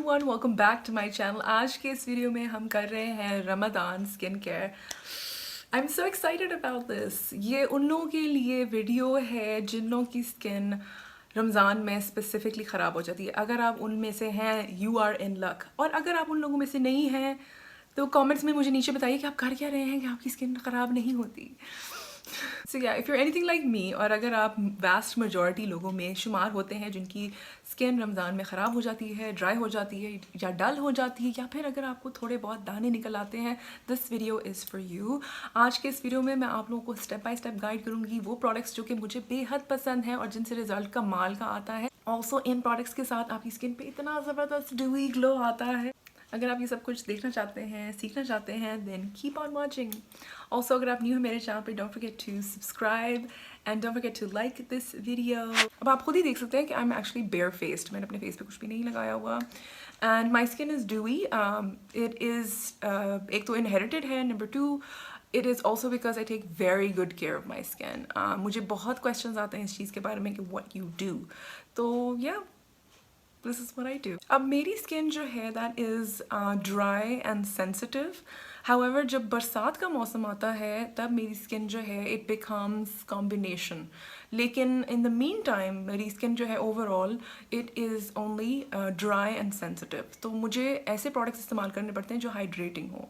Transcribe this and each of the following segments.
Everyone, welcome back to my channel. आज के इस वीडियो में हम कर रहे हैं Ramadan skin care. I am so excited about this. ये उन लोगों के लिए वीडियो है जिन लोगों की स्किन रमज़ान में स्पेसिफिकली ख़राब हो जाती है। अगर आप उनमें से हैं, यू आर इन लक। और अगर आप उन लोगों में से नहीं हैं तो कमेंट्स में मुझे नीचे बताइए कि आप कर क्या रहे हैं कि आपकी स्किन ख़राब नहीं होती। सो या if you anything like me, और अगर आप वास्ट मेजॉरिटी लोगों में शुमार होते हैं जिनकी स्किन रमज़ान में ख़राब हो जाती है, ड्राई हो जाती है या डल हो जाती है, या फिर अगर आपको थोड़े बहुत दाने निकल आते हैं, this video is for you. आज के इस वीडियो में मैं आप लोगों को स्टेप बाय स्टेप गाइड करूँगी वो प्रोडक्ट्स जो कि मुझे बेहद पसंद हैं और जिनसे रिजल्ट कमाल का आता है। ऑल्सो इन प्रोडक्ट्स के साथ आपकी स्किन पे इतना ज़बरदस्त ड्यूई ग्लो आता है। अगर आप ये सब कुछ देखना चाहते हैं, सीखना चाहते हैं, then keep on watching. Also अगर आप न्यू हैं मेरे चैनल पे, don't forget to subscribe and don't forget to like this video. अब आप खुद ही देख सकते हैं कि I am actually bare faced. मैंने अपने फेस पे कुछ भी नहीं लगाया हुआ and my skin is dewy. It is एक तो इनहेरिटेड है, number 2 it is also because I take very good care of my skin. मुझे बहुत क्वेश्चन आते हैं इस चीज़ के बारे में कि व्हाट यू डू। तो या this is what I do. अब मेरी स्किन जो है that is dry and sensitive. However, जब बरसात का मौसम आता है तब मेरी स्किन जो है it becomes combination. लेकिन in the meantime मेरी स्किन जो है overall it is only dry and sensitive. तो मुझे ऐसे प्रोडक्ट्स इस्तेमाल करने पड़ते हैं जो हाइड्रेटिंग हो।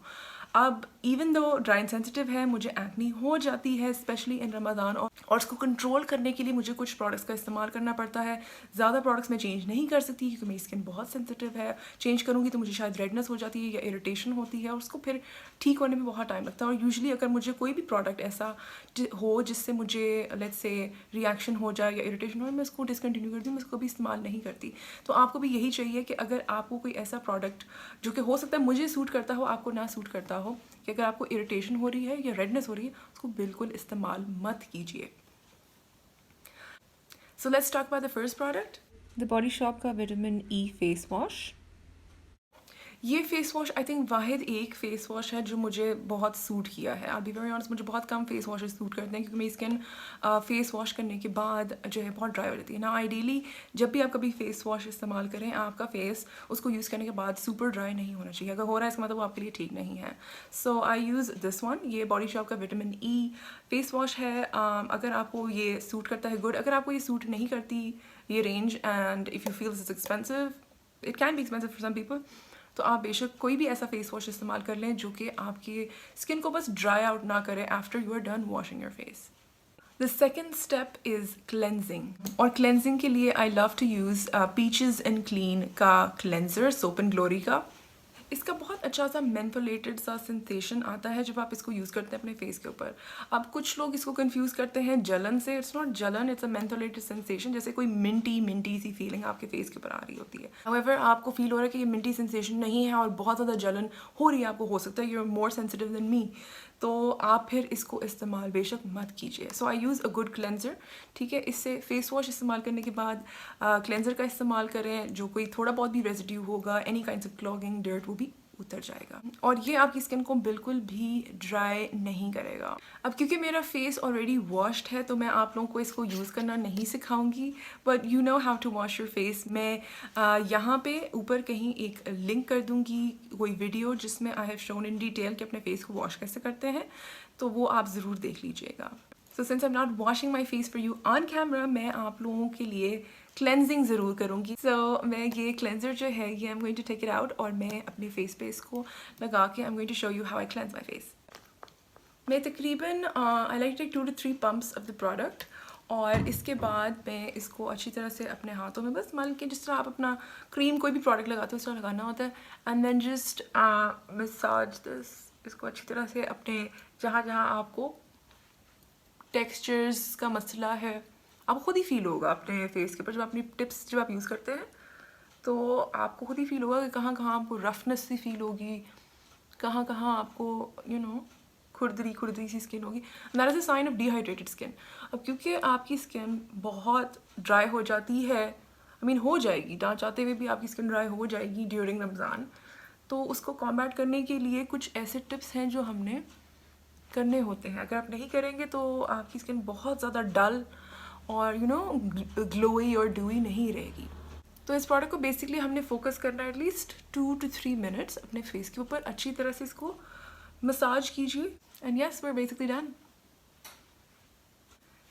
अब even though dry and sensitive है, मुझे एक्नी हो जाती है स्पेशली इन रमज़ान, और उसको कंट्रोल करने के लिए मुझे कुछ प्रोडक्ट्स का इस्तेमाल करना पड़ता है। ज़्यादा प्रोडक्ट्स मैं चेंज नहीं कर सकती क्योंकि मेरी स्किन बहुत सेंसिटिव है। चेंज करूँगी तो मुझे शायद रेडनेस हो जाती है या इरिटेशन होती है और उसको फिर ठीक होने में बहुत टाइम लगता है। और यूजुअली अगर मुझे कोई भी प्रोडक्ट ऐसा हो जिससे मुझे लेट्स से रिएक्शन हो जाए या इरिटेशन हो, मैं उसको डिसकंटिन्यू कर दूँ, मैं उसको भी इस्तेमाल नहीं करती। तो आपको भी यही चाहिए कि अगर आपको कोई ऐसा प्रोडक्ट जो कि हो सकता है मुझे सूट करता हो, आपको ना सूट करता हो, कि अगर आपको इरिटेशन हो रही है या रेडनेस हो रही है, उसको बिल्कुल इस्तेमाल मत कीजिए। So let's talk about the first product, the body shop का विटामिन ई फेस वॉश। ये फेस वॉश आई थिंक वाहिद एक फेस वॉश है जो मुझे बहुत सूट किया है। आई बी वेरी ऑनेस्ट, मुझे बहुत कम फेस वॉशेस सूट करते हैं क्योंकि मेरी स्किन फेस वॉश करने के बाद जो है बहुत ड्राई हो जाती है ना। आइडियली जब भी आप कभी फेस वॉश इस्तेमाल करें, आपका फेस उसको यूज़ करने के बाद सुपर ड्राई नहीं होना चाहिए। अगर हो रहा है इसका मतलब वो आपके लिए ठीक नहीं है। सो आई यूज़ दिस वन, ये बॉडी शॉप का विटामिन ई फेस वॉश है। अगर आपको ये सूट करता है गुड, अगर आपको ये सूट नहीं करती ये range and if you feel it's expensive, it can be expensive for some people, तो आप बेशक कोई भी ऐसा फेस वॉश इस्तेमाल कर लें जो कि आपकी स्किन को बस ड्राई आउट ना करे after you are done washing your face. The second step is cleansing, और क्लेंजिंग के लिए I love to use peaches and clean का क्लेंजर, सोप एंड ग्लोरी का। इसका बहुत अच्छा सा मेंथोलेटेड सा सेंसेशन आता है जब आप इसको यूज़ करते हैं अपने फेस के ऊपर। अब कुछ लोग इसको कंफ्यूज करते हैं जलन से। इट्स नॉट जलन, इट्स अ मेंथोलेटेड सेंसेशन, जैसे कोई मिंटी सी फीलिंग आपके फेस के ऊपर आ रही होती है। हाउएवर आपको फील हो रहा है कि ये मिंटी सेंसेशन नहीं है और बहुत ज़्यादा जलन हो रही है, आपको हो सकता है you are more sensitive than me, तो आप फिर इसको इस्तेमाल बेशक मत कीजिए। So I use a good cleanser, ठीक है। इससे फेस वॉश इस्तेमाल करने के बाद क्लेंजर का इस्तेमाल करें, जो कोई थोड़ा बहुत भी रेजिड्यू होगा, any kinds of clogging dirt, वो भी उतर जाएगा और ये आपकी स्किन को बिल्कुल भी ड्राई नहीं करेगा। अब क्योंकि मेरा फेस ऑलरेडी वॉश्ड है तो मैं आप लोगों को इसको यूज़ करना नहीं सिखाऊंगी, but you know how to wash your face. मैं यहाँ पे ऊपर कहीं एक लिंक कर दूंगी, कोई वीडियो जिसमें I have shown in detail कि अपने फेस को वॉश कैसे करते हैं, तो वो आप ज़रूर देख लीजिएगा। So since I am not washing my face for you on camera, मैं आप लोगों के लिए क्लेंजिंग ज़रूर करूँगी। सो मैं ये क्लेंजर जो है ये I am going to take it out और मैं अपने फेस पे इसको लगा के I am going to show you how I cleanse my face. मैं तकरीबन I like take 2 to 3 pumps of the product, और इसके बाद मैं इसको अच्छी तरह से अपने हाथों में बस मल के, जिस तरह आप अपना क्रीम कोई भी प्रोडक्ट लगाते हो उस तरह लगाना होता है, and then just massage this, इसको अच्छी तरह से अपने जहाँ जहाँ आपको टेक्सचर्स का मसला है, आपको खुद ही फील होगा अपने फेस के ऊपर। जब अपनी टिप्स जब आप यूज़ करते हैं तो आपको खुद ही फील होगा कि कहाँ कहाँ आपको रफनेस सी फील होगी, कहाँ कहाँ आपको यू नो खुरदरी सी स्किन होगी। That is a sign of dehydrated skin. अब क्योंकि आपकी स्किन बहुत ड्राई हो जाती है, आई मीन हो जाएगी, ना चाहते हुए भी आपकी स्किन ड्राई हो जाएगी ड्यूरिंग रमज़ान, तो उसको कॉम्बैट करने के लिए कुछ ऐसे टिप्स हैं जो हमने करने होते हैं। अगर आप नहीं करेंगे तो आपकी स्किन बहुत ज़्यादा डल और यू नो ग्लोई और ड्यूई नहीं रहेगी। तो इस प्रोडक्ट को बेसिकली हमने फोकस करना है एटलीस्ट 2 to 3 मिनट्स अपने फेस के ऊपर। अच्छी तरह से इसको मसाज कीजिए and yes we are basically done.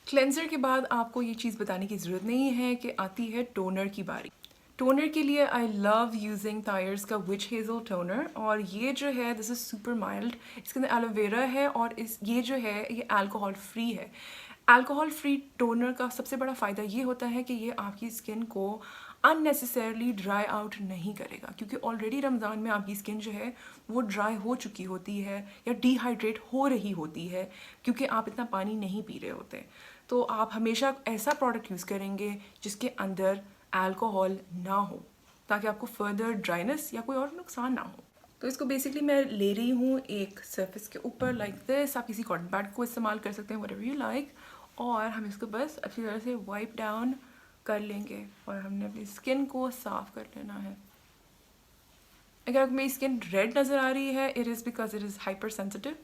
Cleanser के बाद आपको ये चीज़ बताने की ज़रूरत नहीं है कि आती है टोनर की बारी। टोनर के लिए आई लव यूजिंग थायर्स का विच हेज़ल टोनर, और ये जो है दिस इज़ सुपर माइल्ड। इसके अंदर एलोवेरा है और ये जो है ये अल्कोहल फ्री है। अल्कोहल फ्री टोनर का सबसे बड़ा फ़ायदा ये होता है कि ये आपकी स्किन को अननेसेसरली ड्राई आउट नहीं करेगा, क्योंकि ऑलरेडी रमज़ान में आपकी स्किन जो है वो ड्राई हो चुकी होती है या डिहाइड्रेट हो रही होती है, क्योंकि आप इतना पानी नहीं पी रहे होते। तो आप हमेशा ऐसा प्रोडक्ट यूज़ करेंगे जिसके अंदर अल्कोहल ना हो, ताकि आपको फर्दर ड्राइनेस या कोई और नुकसान ना हो। तो इसको बेसिकली मैं ले रही हूँ एक सरफेस के ऊपर लाइक दिस। आप किसी कॉटन पैड को इस्तेमाल कर सकते हैं, व्हाटएवर यू लाइक, और हम इसको बस अच्छी तरह से वाइप डाउन कर लेंगे और हमने अपनी स्किन को साफ कर लेना है। अगर आपको मेरी स्किन रेड नज़र आ रही है, it is because it is hyper sensitive,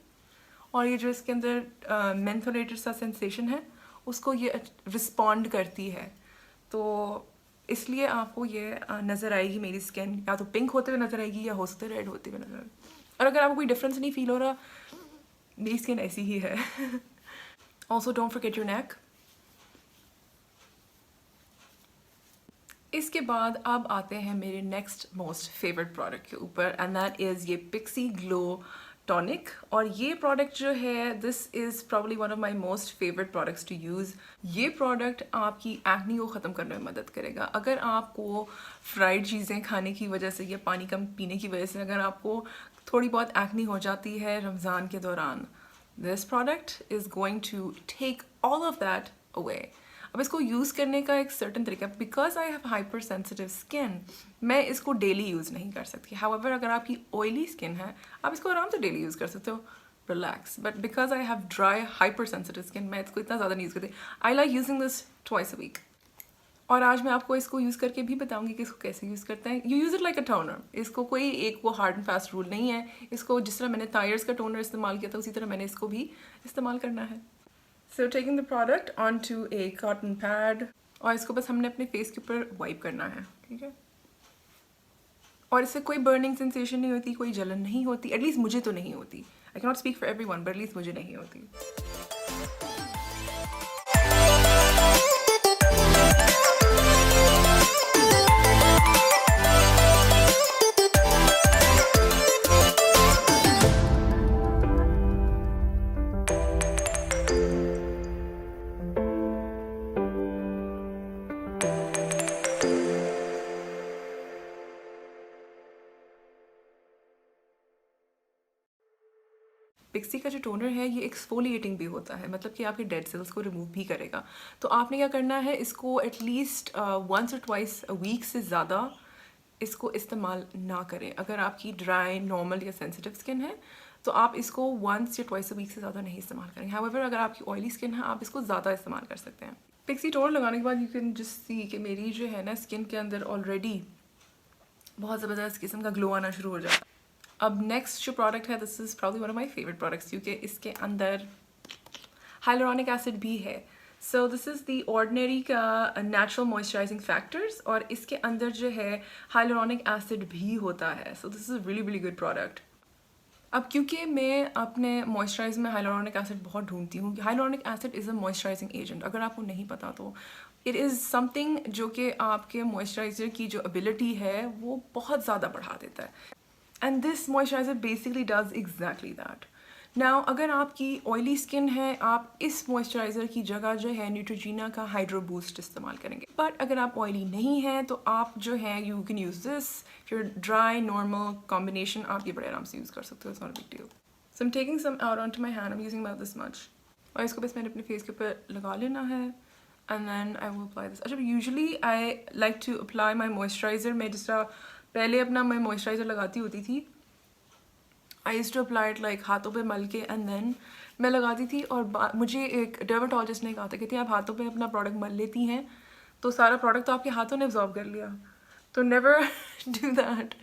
और ये जो इसके अंदर मेंथोलेटेड सा सेंसेशन है उसको ये रिस्पॉन्ड करती है, तो इसलिए आपको ये नज़र आएगी मेरी स्किन या तो पिंक होते हुए नज़र आएगी या हो सकता है रेड होते हुए नज़र आएगी। और अगर आपको कोई डिफरेंस नहीं फील हो रहा, मेरी स्किन ऐसी ही है। Also don't forget your neck. इसके बाद अब आते हैं मेरे नेक्स्ट मोस्ट फेवरेट प्रोडक्ट के ऊपर, एंड दैट इज़ ये पिक्सी ग्लो टॉनिक। और ये प्रोडक्ट जो है this is probably one of my most favourite products to use. ये प्रोडक्ट आपकी एक्नी को ख़त्म करने में मदद करेगा। अगर आपको फ्राइड चीज़ें खाने की वजह से या पानी कम पीने की वजह से अगर आपको थोड़ी बहुत एक्नी हो जाती है रमज़ान के दौरान, this product is going to take all of that away. अब इसको यूज़ करने का एक सर्टन तरीका, because I have hyper sensitive skin, मैं इसको डेली यूज़ नहीं कर सकती। हाउएवर अगर आपकी ऑयली स्किन है आप इसको आराम से डेली यूज़ कर सकते हो, relax. But because I have dry hyper sensitive skin, मैं इसको इतना ज़्यादा नहीं यूज़ करती। I like using this twice a week, और आज मैं आपको इसको यूज़ करके भी बताऊंगी कि इसको कैसे यूज़ करते हैं। You use it like a toner. इसको कोई एक वो हार्ड एंड फास्ट रूल नहीं है। इसको जिस तरह मैंने थायर्स का टोनर इस्तेमाल किया था उसी तरह मैंने इसको भी इस्तेमाल करना है। So taking the product onto a cotton pad, और इसको बस हमने अपने फेस के ऊपर वाइप करना है, ठीक है। और इससे कोई बर्निंग सेंसेशन नहीं होती, कोई जलन नहीं होती, एटलीस्ट मुझे तो नहीं होती। I can not speak for everyone, but at least मुझे नहीं होती। पिक्सी का जो टोनर है ये एक्सफोलिएटिंग भी होता है, मतलब कि आपके डेड सेल्स को रिमूव भी करेगा। तो आपने क्या करना है, इसको एटलीस्ट वंस और ट्वाइस अ वीक से ज़्यादा इसको इस्तेमाल ना करें। अगर आपकी ड्राई, नॉर्मल या सेंसिटिव स्किन है तो आप इसको वंस या ट्वाइस अ वीक से ज़्यादा नहीं इस्तेमाल करेंगे। हाउएवर अगर आपकी ऑयली स्किन है आप इसको ज़्यादा इस्तेमाल कर सकते हैं। पिक्सी टोनर लगाने के बाद यू कैन जस्ट सी कि मेरी जो है ना स्किन के अंदर ऑलरेडी बहुत ज़बरदस्त किस्म का ग्लो आना शुरू हो जाता है। अब नेक्स्ट जो प्रोडक्ट है this is probably one of my favourite products, क्योंकि इसके अंदर हाइलुरोनिक एसिड भी है। So this is the ordinary का नेचुरल मॉइस्चराइजिंग फैक्टर्स, और इसके अंदर जो है हाइलुरोनिक एसिड भी होता है। So this is really really good product. अब क्योंकि मैं अपने मॉइस्चराइज में हाइलुरोनिक एसिड बहुत ढूंढती हूँ, hyaluronic acid is a moisturising agent. अगर आपको नहीं पता तो इट इज़ समथिंग जो कि आपके मॉइस्चराइज़र की जो एबिलिटी है वो बहुत ज़्यादा बढ़ा देता है। And this moisturiser basically does exactly that. Now अगर आपकी ऑयली स्किन है आप इस मॉइस्चराइज़र की जगह जो है न्यूट्रोजीना का हाइड्रो बूस्ट इस्तेमाल करेंगे। बट अगर आप ऑयली नहीं है तो आप जो है यू कैन यूज़ दिस, फिर ड्राई नॉर्मल कॉम्बिनेशन आप ये बड़े आराम से यूज़ कर सकते हो। It's not a big deal. So I am taking some out on to my hand, I am using about this much, और इसको बस मैंने अपने फेस के ऊपर लगा लेना है and then I will apply this. अच्छा, usually I like to apply my moisturiser, मैं जिस तरह पहले अपना मैं मॉइस्चराइज़र लगाती होती थी, I use to apply it like हाथों पे मल के एंड देन मैं लगाती थी। और मुझे एक डर्माटोलॉजिस्ट ने कहा था कि आप हाथों पे अपना प्रोडक्ट मल लेती हैं तो सारा प्रोडक्ट तो आपके हाथों ने एब्जॉर्ब कर लिया, तो नेवर डू दैट।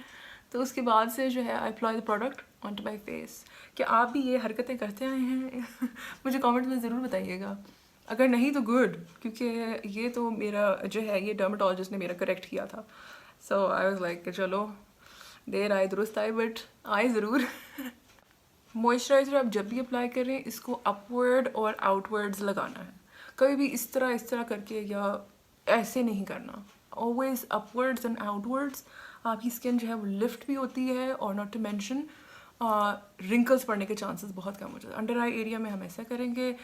तो उसके बाद से जो है I apply the product on to my face. क्या आप भी ये हरकतें करते आए हैं? मुझे कमेंट में ज़रूर बताइएगा। अगर नहीं तो गुड, क्योंकि ये तो मेरा जो है ये डर्माटोलॉजिस्ट ने मेरा करेक्ट किया था। सो आई वाज लाइक चलो देर आए दुरुस्त आए, बट आए ज़रूर। मॉइस्चराइज़र आप जब भी अप्लाई करें इसको अपवर्ड और आउटवर्ड्स लगाना है, कभी भी इस तरह करके या ऐसे नहीं करना। ऑलवेज अपवर्ड्स एंड आउटवर्ड्स, आपकी स्किन जो है वो लिफ्ट भी होती है, और नॉट टू मेंशन रिंकल्स पड़ने के चांसेस बहुत कम हो जाते हैं। अंडर आई एरिया में हम ऐसा करेंगे।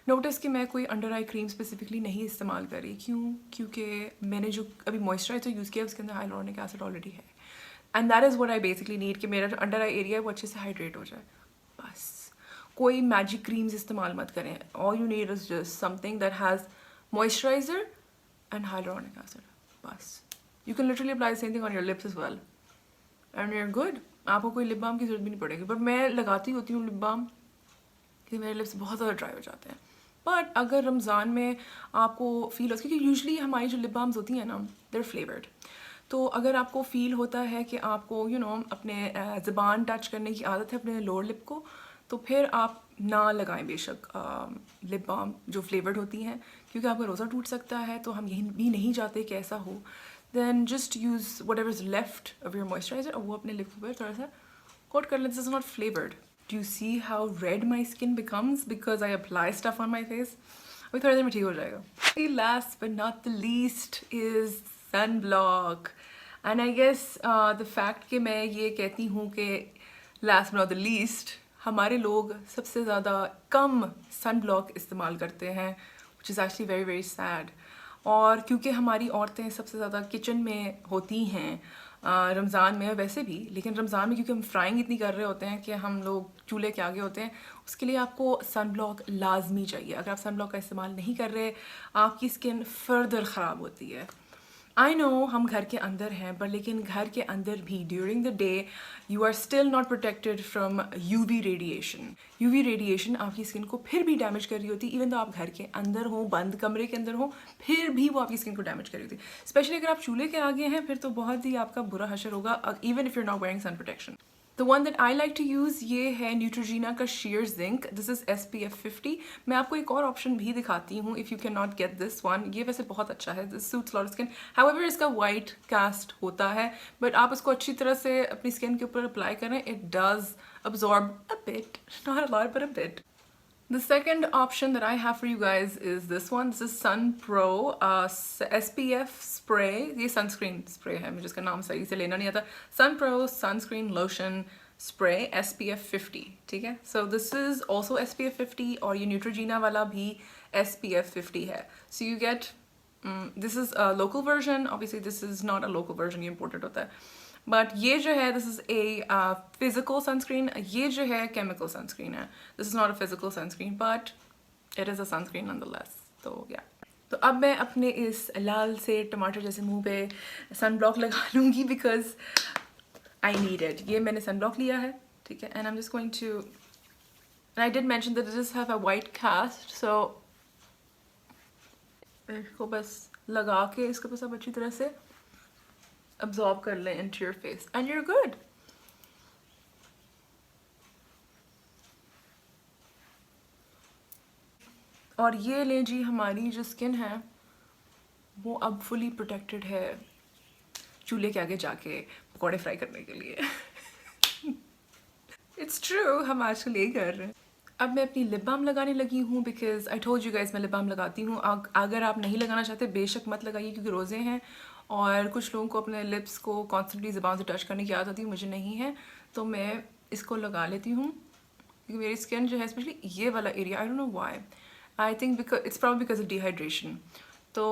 नोटिस कि मैं कोई अंडर आई क्रीम स्पेसिफिकली नहीं इस्तेमाल करी, क्यों? क्योंकि मैंने जो अभी मॉइस्चराइजर यूज़ किया उसके अंदर हाइलोरॉनिक एसिड ऑलरेडी है, and that is what I basically need कि मेरा जो अंडर आई एरिया है वो अच्छे से हाइड्रेट हो जाए। बस कोई मैजिक क्रीम्स इस्तेमाल मत करें। All you need is just something that has moisturiser and hyaluronic acid. बस you can literally apply same thing on your lips as well and you are good. आपको कोई लिप बाम की जरूरत भी नहीं पड़ेगी, बट मैं लगाती होती हूँ लिप बाम कि मेरे लिप्स बहुत ज़्यादा ड्राई हो जाते हैं। बट अगर रमज़ान में आपको फील हो, क्योंकि यूजली हमारी जो लिप बाम्स होती हैं ना देर फ्लेवर्ड, तो अगर आपको फील होता है कि आपको अपने ज़बान टच करने की आदत है अपने लोअर लिप को, तो फिर आप ना लगाएं बेशक लिप बाम जो फ्लेवर्ड होती हैं, क्योंकि आपका रोज़ा टूट सकता है, तो हम यही भी नहीं चाहते कि ऐसा हो। Then just use whatever is left of your moisturiser, और वो अपने लिप पर थोड़ा सा कोट कर लें। This is not flavoured. Do you see how red my skin becomes because I apply stuff on my face? अभी थोड़ी देर में ठीक हो जाएगा। Last but not the least is sunblock. And I guess the fact कि मैं ये कहती हूँ कि last but not the least, हमारे लोग सबसे ज़्यादा कम sunblock इस्तेमाल करते हैं, which is actually very very sad. और क्योंकि हमारी औरतें सबसे ज़्यादा किचन में होती हैं रमज़ान में, वैसे भी, लेकिन रमज़ान में क्योंकि हम फ्राइंग इतनी कर रहे होते हैं कि हम लोग चूल्हे के आगे होते हैं, उसके लिए आपको सनब्लॉक लाजमी चाहिए। अगर आप सनब्लॉक का इस्तेमाल नहीं कर रहे, आपकी स्किन फर्दर ख़राब होती है। आई नो हम घर के अंदर हैं, पर लेकिन घर के अंदर भी during the day you are still not protected from UV radiation. UV radiation आपकी स्किन को फिर भी डैमेज कर रही होती है, इवन तो आप घर के अंदर हो, बंद कमरे के अंदर हो, फिर भी वो आपकी स्किन को डैमेज कर रही होती है। स्पेशली अगर आप चूल्हे के आगे हैं, फिर तो बहुत ही आपका बुरा हशर होगा, even if you are not wearing sun protection. The one that I like to use ये है न्यूट्रोजीना का sheer zinc. This is SPF 50. मैं आपको एक और ऑप्शन भी दिखाती हूँ if you cannot get this one. ये वैसे बहुत अच्छा है, this suits a lot of skin. However इसका white cast होता है, but आप इसको अच्छी तरह से अपनी स्किन के ऊपर अप्लाई करें, it does absorb a bit, not a lot but a bit. The second option that I have for you guys is this one. This is Sun Pro SPF spray. ये sunscreen spray है, मुझे इसका नाम सही से लेना नहीं आता। Sun Pro sunscreen lotion spray SPF 50, ठीक है? So this is also SPF 50, और ये Neutrogena वाला भी SPF 50 है। So you get this is a local version. Obviously this is not a local version, ये imported होता है। बट ये जो है this is a physical sunscreen, ये जो है केमिकल सनस्क्रीन है। This is not a physical sunscreen but it is a sunscreen nonetheless. तो या तो अब मैं अपने इस लाल से टमाटर जैसे मुंह पे सन ब्लॉक लगा लूँगी बिकॉज आई नीड इट। ये मैंने सन ब्लॉक लिया है, ठीक है, and I am just going to, and I did mention that this have a white cast, so इसको बस लगा के इसके ऊपर सब अच्छी तरह से absorb कर लें into your face and you're good. और ये लें जी, हमारी जो स्किन है वो अब फुली प्रोटेक्टेड है चूल्हे के आगे जाके पकौड़े फ्राई करने के लिए। इट्स ट्रू, हम आजकल यही कर रहे हैं। अब मैं अपनी लिप बाम लगाने लगी हूँ because I told you guys मैं लिप बाम लगाती हूँ। अगर आप नहीं लगाना चाहते बेशक मत लगाइए, क्योंकि रोज़े हैं और कुछ लोगों को अपने लिप्स को कॉन्स्टेंटली ज़बान से टच करने की आदत होती है, मुझे नहीं है, तो मैं इसको लगा लेती हूँ क्योंकि मेरी स्किन जो है स्पेशली ये वाला area, I don't know why, I think because it's probably because of dehydration, तो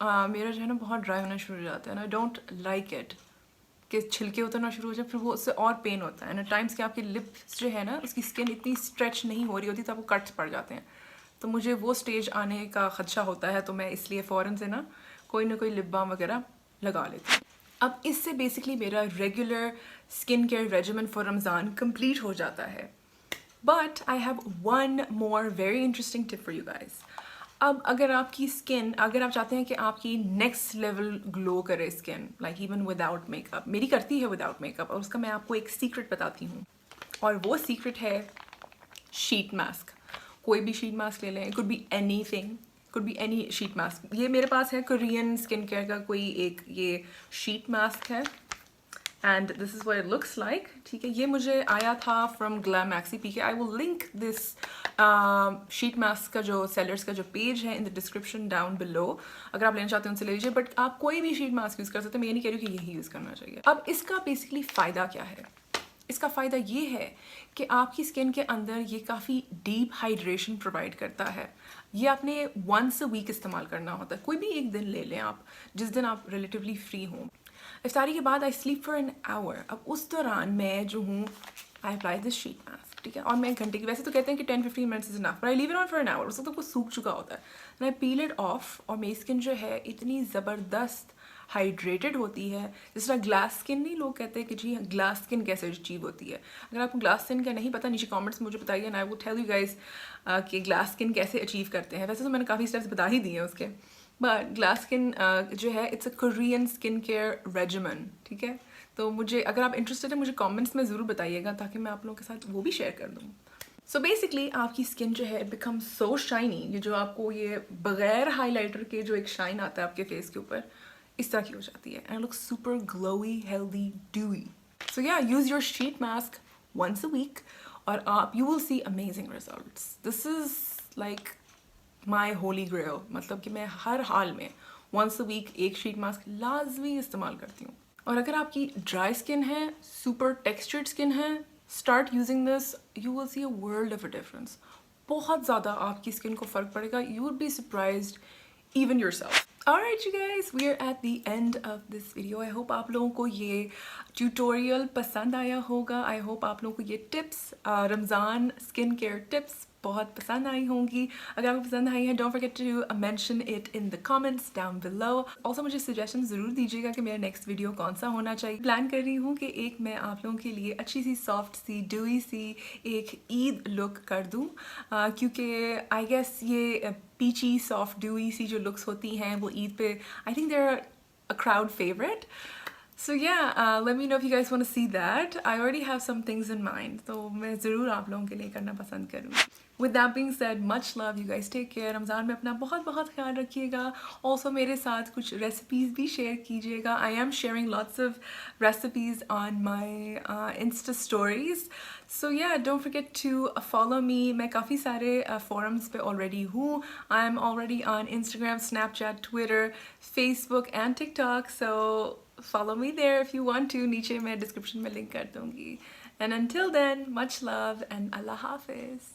मेरा जो है ना बहुत ड्राई होना शुरू हो जाता है ना। आई डोंट लाइक इट कि छिलके उतरना शुरू हो जाए, फिर वो उससे और पेन होता है ना। टाइम्स के आपके लिप्स जो है ना उसकी स्किन इतनी स्ट्रेच नहीं हो रही होती तो आपको कट्स पड़ जाते हैं, तो मुझे वो स्टेज आने का खदशा होता है, तो मैं इसलिए फ़ौरन से ना कोई लिप बाम वगैरह लगा लेती हूँ। अब इससे बेसिकली मेरा regular skin care regiment for Ramzan complete हो जाता है। But I have one more very interesting tip for you guys. अब अगर आपकी स्किन, अगर आप चाहते हैं कि आपकी नेक्स्ट लेवल ग्लो करे skin, like even without makeup, मेरी करती है विदाउट मेकअप, और उसका मैं आपको एक सीक्रेट बताती हूँ, और वो सीक्रेट है शीट मास्क। कोई भी शीट मास्क ले लें, it could be anything, could be any sheet mask. ये मेरे पास है कोरियन स्किन केयर का कोई एक ये शीट मास्क है and this is what it looks like. ठीक है, ये मुझे आया था from Glam Maxi PK. I will link this sheet mask का जो sellers का जो page है in the description down below. अगर आप लेना चाहते हैं उनसे ले लीजिए, but आप कोई भी sheet mask यूज़ कर सकते हैं. मैं ये नहीं कह रही हूँ कि यही यूज़ करना चाहिए. अब इसका basically फ़ायदा क्या है? इसका फ़ायदा ये है कि आपकी स्किन के अंदर ये काफ़ी डीप हाइड्रेशन प्रोवाइड करता है. ये आपने once a week इस्तेमाल करना होता है. कोई भी एक दिन ले लें आप, जिस दिन आप relatively free हों. इफ्तारी के बाद I sleep for an hour. अब उस दौरान मैं जो हूँ I apply this sheet mask, ठीक है, और मैं घंटे की, वैसे तो कहते हैं कि 10-15 minutes is enough, but I leave it on for an hour. उस वक्त तो कुछ सूख चुका होता है. And I peel it of और मेरी स्किन जो है इतनी ज़बरदस्त हाइड्रेटेड होती है. जिस तरह ग्लास स्किन नहीं लोग कहते हैं कि जी ग्लास स्किन कैसे अचीव होती है. अगर आपको ग्लास स्किन का नहीं पता, नीचे कमेंट्स में मुझे बताइए and I would tell you guys कि ग्लास स्किन कैसे अचीव करते हैं. वैसे तो मैंने काफ़ी स्टेप्स बता ही दिए हैं उसके, बट ग्लास स्किन जो है it's a Korean skin care regimen, ठीक है. तो मुझे, अगर आप इंटरेस्टेड हैं, मुझे कमेंट्स में ज़रूर बताइएगा ताकि मैं आप लोगों के साथ वो भी शेयर कर दूँ. सो बेसिकली आपकी स्किन जो है इट बिकम सो शाइनी. ये जो आपको ये बगैर हाइलाइटर के जो एक शाइन आता है आपके फेस के ऊपर, इस तरह की हो जाती है. And look super glowy, healthy, dewy. So yeah, use your sheet mask once a week और आप you will see amazing results. This is like my holy grail. मतलब कि मैं हर हाल में once a week एक शीट मास्क लाजमी इस्तेमाल करती हूँ. और अगर आपकी ड्राई स्किन है, सुपर टेक्सचर्ड स्किन है, start using this, you will C a world of a difference. बहुत ज़्यादा आपकी स्किन को फ़र्क पड़ेगा. You would be surprised even yourself. Alright you guys, we are at the end of this video. I hope आप लोगों को ये tutorial पसंद आया होगा. I hope आप लोगों को ये tips, Ramzan skin care tips बहुत पसंद आई होंगी. अगर आपको पसंद आई है, don't forget to mention it in the comments down below. Also मुझे suggestion ज़रूर दीजिएगा कि मेरा next video कौन सा होना चाहिए. प्लान कर रही हूँ कि एक मैं आप लोगों के लिए अच्छी सी सॉफ्ट सी dewy सी एक ईद लुक कर दूँ, क्योंकि I guess ये पीची सॉफ्ट ड्यूई सी जो लुक्स होती हैं वो ईद पे I think there a crowd favourite. So yeah, let me know if you guys want to see that. I already have some things in mind, तो मैं ज़रूर आप लोगों के लिए करना पसंद करूँगी. With that being said, much love. You guys take care. Ramzan में अपना बहुत बहुत ख्याल रखिएगा. Also मेरे साथ कुछ रेसिपीज़ भी शेयर कीजिएगा. I am sharing lots of recipes on my Insta stories. So yeah, don't forget to follow me. मैं काफ़ी सारे forums पे already हूँ. I am already on Instagram, Snapchat, Twitter, Facebook and TikTok. So follow me there if you want to. नीचे मैं description में link कर दूँगी. And until then, much love and Allah Hafiz.